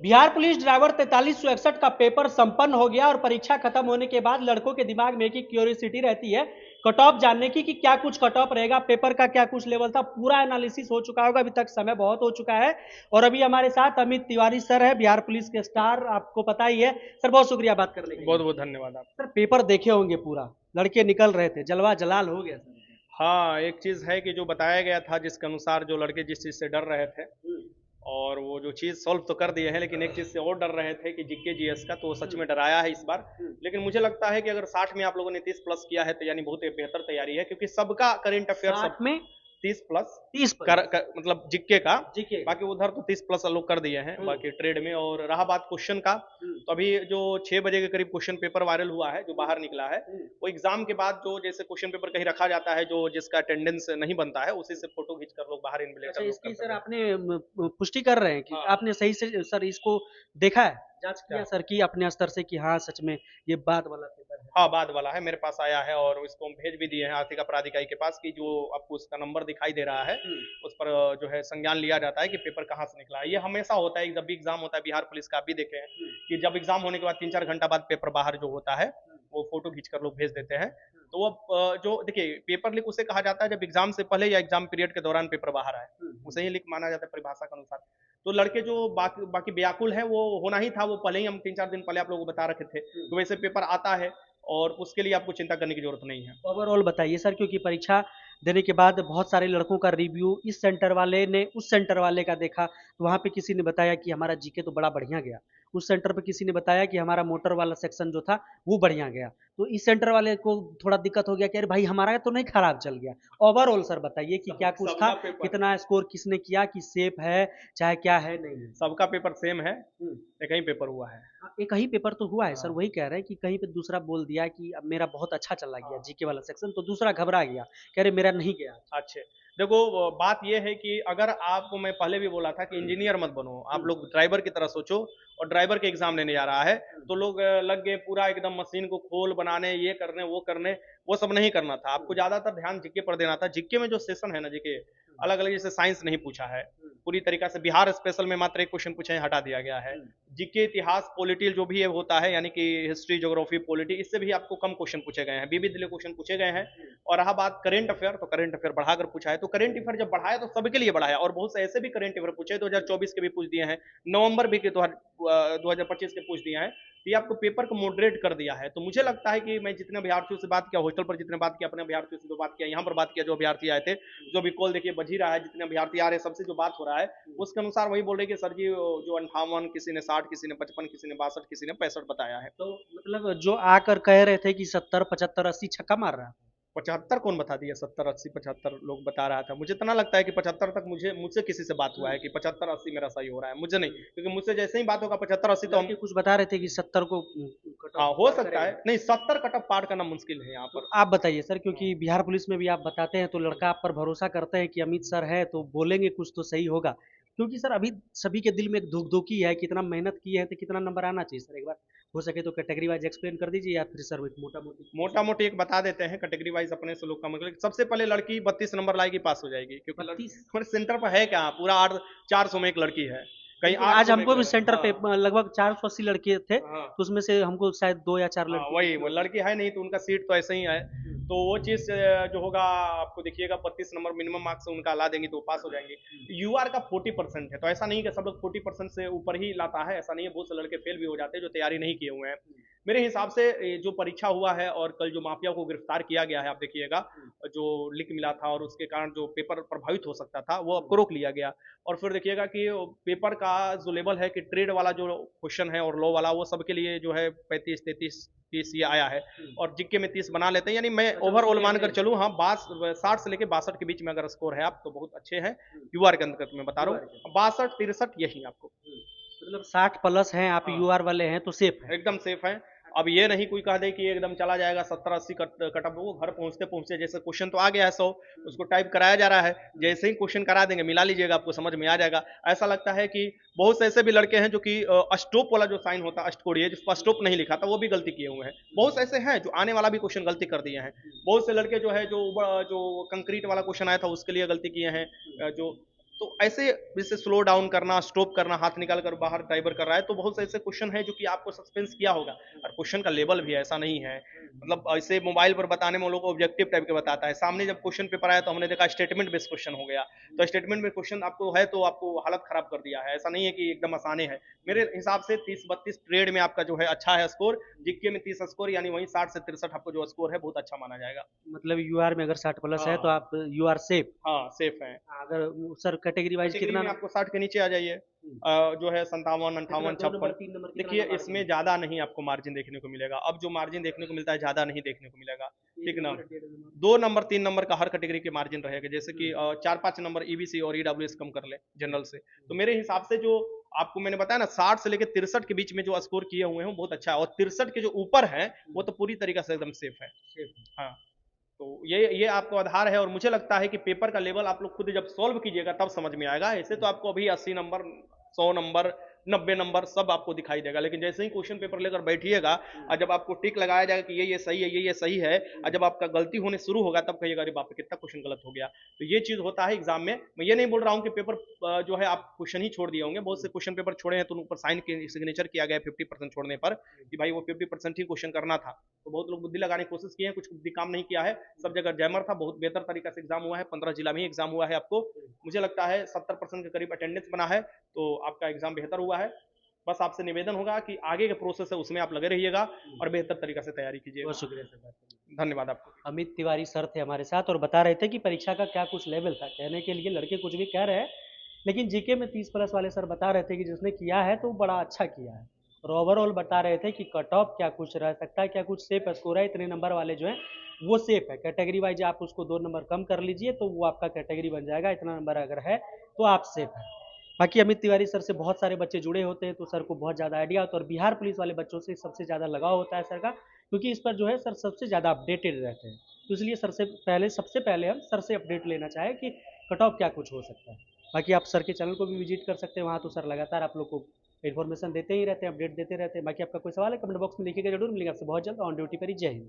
Bihar police driver 4361 का paper संपन्न हो गया और परीक्षा खत्म होने के बाद लड़कों के दिमाग में एक ही क्यूरियोसिटी रहती है कट ऑफ जानने की कि क्या कुछ कट ऑफ रहेगा, पेपर का क्या कुछ लेवल था। पूरा एनालिसिस हो चुका होगा, अभी तक समय बहुत हो चुका है। और अभी हमारे साथ अमित तिवारी सर है, बिहार पुलिस के स्टार, आपको पता ही है। सर बहुत शुक्रिया बात करने के लिए। बहुत बहुत धन्यवाद आप। सर पेपर देखे होंगे, पूरा लड़के निकल रहे थे, जलवा जलाल हो गया सर। हाँ, एक चीज़ है कि जो बताया गया था जिसके अनुसार जो लड़के जिस चीज़ से डर रहे थे और वो जो चीज़ सॉल्व तो कर दिए हैं, लेकिन एक चीज़ से और डर रहे थे कि जीके जीएस का, तो वो सच में डराया है इस बार। लेकिन मुझे लगता है कि अगर 60 में आप लोगों ने 30 प्लस किया है तो यानी बहुत बेहतर तैयारी है, क्योंकि सबका करंट अफेयर सब 60 में 30 प्लस 30 पर मतलब जिक्के का। जीके। बाकी उधर तो 30 प्लस लोग कर दिए हैं बाकी ट्रेड में। और रहा बात क्वेश्चन का, तो अभी जो 6 बजे के करीब क्वेश्चन पेपर वायरल हुआ है, जो बाहर निकला है, वो एग्जाम के बाद जो जैसे क्वेश्चन पेपर कहीं रखा जाता है, जो जिसका अटेंडेंस नहीं बनता है उसी से फोटो खींच कर लोग बाहर अच्छा, इन्विलेटर लोग इसकी करते सर हैं। आपने पुष्टि कर रहे हैं कि हाँ आपने सही से सर इसको देखा है, जांच क्या? किया सर की अपने स्तर से कि हाँ सच में ये बाद वाला पेपर है। हाँ, बाद वाला है, मेरे पास आया है और इसको हम भेज भी दिए हैं आर्थिक अपराध इकाई के पास, कि जो आपको उसका नंबर दिखाई दे रहा है उस पर जो है संज्ञान लिया जाता है कि पेपर कहाँ से निकला है। ये हमेशा होता है, जब भी एग्जाम होता है बिहार पुलिस का, आप भी देखे हैं कि जब एग्जाम होने के बाद 3-4 घंटा बाद पेपर बाहर जो होता है वो फोटो खींच कर लोग भेज देते हैं। तो वो जो देखिए पेपर लीक उसे कहा जाता है जब एग्जाम से पहले या एग्जाम पीरियड के दौरान पेपर बाहर आए, उसे ही लीक माना जाता है परिभाषा के अनुसार। तो लड़के जो बाकी बाकी व्याकुल है वो होना ही था, वो पहले ही हम 3-4 दिन पहले आप लोगों को बता रखे थे, तो वैसे पेपर आता है और उसके लिए आपको चिंता करने की जरूरत नहीं है। ओवरऑल बताइए सर, क्योंकि परीक्षा देने के बाद बहुत सारे लड़कों का रिव्यू इस सेंटर वाले ने उस सेंटर वाले का देखा, तो वहाँ पे किसी ने बताया कि हमारा जीके तो बड़ा बढ़िया गया, उस सेंटर पे किसी ने बताया कि हमारा मोटर वाला सेक्शन जो था वो बढ़िया गया। तो इस सेंटर वाले को थोड़ा दिक्कत हो गया कि अरे भाई हमारा तो नहीं खराब चल गया। ओवरऑल सर बताइए कि क्या कुछ था, सबका पेपर कितना स्कोर किसने किया, कि सेफ है चाहे क्या है नहीं है। सबका पेपर सेम है, हम्म। एक ही पेपर हुआ है। हाँ, एक ही पेपर तो हुआ है सर, हाँ वही कह रहे हैं कि कहीं पे दूसरा बोल दिया कि अब मेरा बहुत अच्छा चला गया जीके वाला सेक्शन, तो दूसरा घबरा गया, कह रहे मेरा नहीं गया। अच्छे। देखो बात यह है कि अगर आपको मैं पहले भी बोला था कि इंजीनियर मत बनो, आप लोग ड्राइवर की तरह सोचो, और ड्राइवर के एग्जाम लेने जा रहा है तो लोग लग गए पूरा एकदम मशीन को खोल बनाने, ये करने वो करने। वो सब नहीं करना था, आपको ज्यादातर ध्यान जिक्के पर देना था। जिक्के में जो सेशन है ना, जिक्के अलग अलग, जैसे साइंस नहीं पूछा है पूरी तरीका से, बिहार स्पेशल में मात्र एक क्वेश्चन पूछे हैं, हटा दिया गया है। जीके इतिहास पॉलिटिकल जो भी है होता है, यानी कि हिस्ट्री ज्योग्राफी पॉलिटी, इससे भी आपको कम क्वेश्चन पूछे गए हैं, विविध क्वेश्चन पूछे गए हैं। और रहा बात करंट अफेयर, तो करंट अफेयर बढ़ाकर पूछा है, तो करंट अफेयर जब बढ़ाया तो सबके लिए बढ़ाया, और बहुत से ऐसे भी करंट अफेयर पूछे 2024 के भी पूछ दिए हैं, नवंबर भी के 2025 के पूछ दिए हैं। तो ये आपको पेपर को मॉडरेट कर दिया है। तो मुझे लगता है कि मैं जितने अभ्यर्थियों से बात किया, हॉस्टल पर जितने बात किया, अपने अभ्यर्थियों से जो बात किया, यहाँ पर बात किया जो अभ्यर्थी आए थे, जो भी कॉल देखिए बज ही रहा है, जितने अभ्यर्थी आ रहे हैं सबसे जो बात हो रहा है उसके अनुसार वही बोल रहे कि सर जी जो 58, किसी ने 60, किसी ने 55, किसी ने 62, किसी ने 65 बताया है। तो मतलब जो आकर कह रहे थे कि 70 75 80 छक्का मार रहा है। 75 कौन बता दिया? 70 80 75 लोग बता रहा था। मुझे इतना लगता है कि 75 तक मुझसे किसी से बात हुआ है कि 75 80 मेरा सही हो रहा है, मुझे नहीं, क्योंकि मुझसे जैसे ही बात होगा 75 80 तो हम। लड़के कुछ बता रहे थे कि 70 को कट हाँ ऑफ हो पार सकता है, करेगा। नहीं 70 कट ऑफ पार करना मुश्किल है यहाँ तो पर। आप बताइए सर, क्योंकि बिहार पुलिस में भी आप बताते हैं तो लड़का आप पर भरोसा करते हैं कि अमित सर है तो बोलेंगे कुछ तो सही होगा। क्योंकि सर अभी सभी के दिल में एक धुक-धुकी है, कितना मेहनत किए हैं तो कितना नंबर आना चाहिए सर, एक बार हो सके तो कैटेगरी वाइज एक्सप्लेन कर दीजिए, या फिर सर एक मोटा-मोटी। मोटा मोटी एक बता देते हैं कैटेगरी वाइज अपने से लोग का, मतलब सबसे पहले लड़की 32 नंबर लाएगी, पास हो जाएगी, क्योंकि 32। हमारे सेंटर पर है क्या, पूरा 8 400 में एक लड़की है, कहीं बिल्कुल, आज 800 में एक हमको भी लड़की। सेंटर हाँ पे लगभग 480 लड़के थे, हाँ तो उसमें से हमको शायद 2 या 4 हाँ, लड़के वही दिखे वो होंगे। लड़की है नहीं तो उनका सीट तो ऐसे ही है। तो वो चीज़ जो होगा आपको देखिएगा, 32 नंबर मिनिमम मार्क्स उनका ला देंगी तो वो पास हो जाएंगे। यूआर का 40% है, तो ऐसा नहीं कि सब लोग 40% से ऊपर ही लाता है, ऐसा नहीं है, बहुत से लड़के फेल भी हो जाते हैं जो तैयारी नहीं किए हुए हैं। मेरे हिसाब से जो परीक्षा हुआ है और कल जो माफिया को गिरफ्तार किया गया है, आप देखिएगा जो लिक मिला था और उसके कारण जो पेपर प्रभावित हो सकता था वो आपको रोक लिया गया। और फिर देखिएगा कि पेपर का जो लेवल है कि ट्रेड वाला जो क्वेश्चन है और लॉ वाला, वो सबके लिए जो है 35 33 30 ये आया है, और जिक्के में 30 बना लेते हैं, यानी मैं अच्छा, ओवरऑल मतलब मानकर एवरेज चलूँ, हाँ 60 से लेके 62 के बीच में अगर स्कोर है आप तो बहुत अच्छे हैं। यूआर के अंतर्गत मैं बता रहा यूआर के। हूँ 62 63 यही आपको। मतलब 60 प्लस हैं आप, हाँ यूआर वाले हैं तो सेफ है। एकदम सेफ है। अब ये नहीं कोई कह दे कि एकदम चला जाएगा 70 80 कटअप, वो घर पहुंचते पहुंचते जैसे क्वेश्चन तो आ गया है 100, उसको टाइप कराया जा रहा है, जैसे ही क्वेश्चन करा देंगे मिला लीजिएगा, आपको समझ में आ जाएगा। ऐसा लगता है कि बहुत से ऐसे भी लड़के हैं जो कि स्टॉप वाला जो साइन होता है, अष्टकोणीय, जिस पर स्टॉप नहीं लिखा था वो भी गलती किए हुए हैं। बहुत से ऐसे हैं जो आने वाला भी क्वेश्चन गलती कर दिए हैं। बहुत से लड़के जो है जो कंक्रीट वाला क्वेश्चन आया था उसके लिए गलती किए हैं, जो तो ऐसे जैसे स्लो डाउन करना, स्टॉप करना, हाथ निकाल कर बाहर ड्राइवर कर रहा है, तो बहुत से ऐसे क्वेश्चन है जो कि आपको सस्पेंस किया होगा। और क्वेश्चन का लेवल भी ऐसा नहीं है, मतलब ऐसे मोबाइल पर बताने में वो लोग ऑब्जेक्टिव टाइप के बताता है, सामने जब क्वेश्चन पेपर आया तो हमने देखा स्टेटमेंट बेस्ड क्वेश्चन हो गया। तो स्टेटमेंट में क्वेश्चन आपको है तो आपको हालत खराब कर दिया है, ऐसा नहीं है कि एकदम आसाने है। मेरे हिसाब से 30-32 ट्रेड में आपका जो है अच्छा है स्कोर, जीके में 30 स्कोर, यानी वही 60 से 63 आपको जो स्कोर है बहुत अच्छा माना जाएगा। मतलब यूआर में अगर 60 प्लस है तो हाँ आप यू आर सेफ। हाँ, सेफ है। अगर सर कैटेगरी वाइज कैटेगरी कितना में आपको 60 के नीचे आ जाइए, जो है 57, कितना 58, दो नंबर 56। तीन नंबर कितना देखिए का मार्जिन इसमें है? ज़्यादा नहीं आपको मार्जिन देखने को मिलेगा, अब जो मार्जिन देखने को मिलता है ज़्यादा नहीं देखने को मिलेगा, एक ठीक ना। नंबर डेढ़ नंबर। 2 नंबर 3 नंबर का हर कैटेगरी के मार्जिन रहेगा, जैसे कि 4-5 नंबर ईबीसी और ईडब्ल्यूएस कम कर ले जनरल से। तो मेरे हिसाब से जो आपको मैंने बताया ना 60 से लेकर 63 के बीच में जो स्कोर किए हुए हैं वो बहुत अच्छा है, और 63 के जो ऊपर है वो तो पूरी तरीके से एकदम सेफ है। सेफ है। हाँ, तो ये आपको आधार है, और मुझे लगता है कि पेपर का लेवल आप लोग खुद जब सॉल्व कीजिएगा तब समझ में आएगा। ऐसे तो आपको अभी 80 नंबर, 100 नंबर, 90 नंबर सब आपको दिखाई देगा, लेकिन जैसे ही क्वेश्चन पेपर लेकर बैठिएगा और जब आपको टिक लगाया जाएगा कि ये सही है, ये सही है, और जब आपका गलती होने शुरू होगा तब कहिएगा अरे बाप रे कितना क्वेश्चन गलत हो गया। तो ये चीज होता है एग्जाम में। मैं ये नहीं बोल रहा हूँ कि पेपर जो है आप क्वेश्चन ही छोड़ दिए होंगे, बहुत से क्वेश्चन पेपर छोड़े हैं तो उन ऊपर साइन सिग्नेचर किया गया 50% छोड़ने पर कि भाई वो 50% ही क्वेश्चन करना था। तो बहुत लोग बुद्धि लगाने की कोशिश किए हैं, कुछ बुद्धि काम नहीं किया है, सब जगह जैमर था, बहुत बेहतर तरीका से एग्जाम हुआ है, 15 जिला में ही एग्जाम हुआ है। आपको मुझे लगता है 70% के करीब अटेंडेंस बना है, तो आपका एग्जाम बेहतर हुआ है। बस आपसे निवेदन होगा कि आगे के प्रोसेस है उसमें आप लगे रहिएगा और बेहतर तरीका से तैयारी कीजिएगा। बहुत शुक्रिया सर बात करने के धन्यवाद आपको। लिए। अमित तिवारी सर थे हमारे साथ और बता रहे थे कि परीक्षा का क्या कुछ लेवल था। कहने के लिए लड़के कुछ भी कह रहे हैं, लेकिन जीके में 30 प्लस वाले सर बता रहे थे कि जिसने किया है तो बड़ा अच्छा किया है। और ओवरऑल बता रहे थे कि कट ऑफ क्या कुछ रह सकता है, क्या कुछ सेफ स्कोर है, इतने नंबर वाले जो हैं वो सेफ है। कैटेगरी वाइज आप उसको 2 नंबर कम कर लीजिए तो वो आपका कैटेगरी बन जाएगा, इतना नंबर अगर है तो आप सेफ है। बाकी अमित तिवारी सर से बहुत सारे बच्चे जुड़े होते हैं तो सर को बहुत ज़्यादा आइडिया होता है, और बिहार पुलिस वाले बच्चों से सबसे ज़्यादा लगाव होता है सर का, क्योंकि इस पर जो है सर सबसे ज़्यादा अपडेटेड रहते हैं। तो इसलिए सर से पहले सबसे पहले हम सर से अपडेट लेना चाहें कि कट ऑफ क्या कुछ हो सकता है। बाकी आप सर के चैनल को भी विजिट कर सकते हैं, वहाँ तो सर लगातार आप लोग को इन्फॉर्मेशन देते ही रहते हैं, अपडेट देते रहते हैं। बाकी आपका कोई सवाल है कमेंट बॉक्स में लिखिएगा जरूर। मिलेंगे आपसे बहुत जल्द ऑन ड्यूटी पर ही। जय हिंद।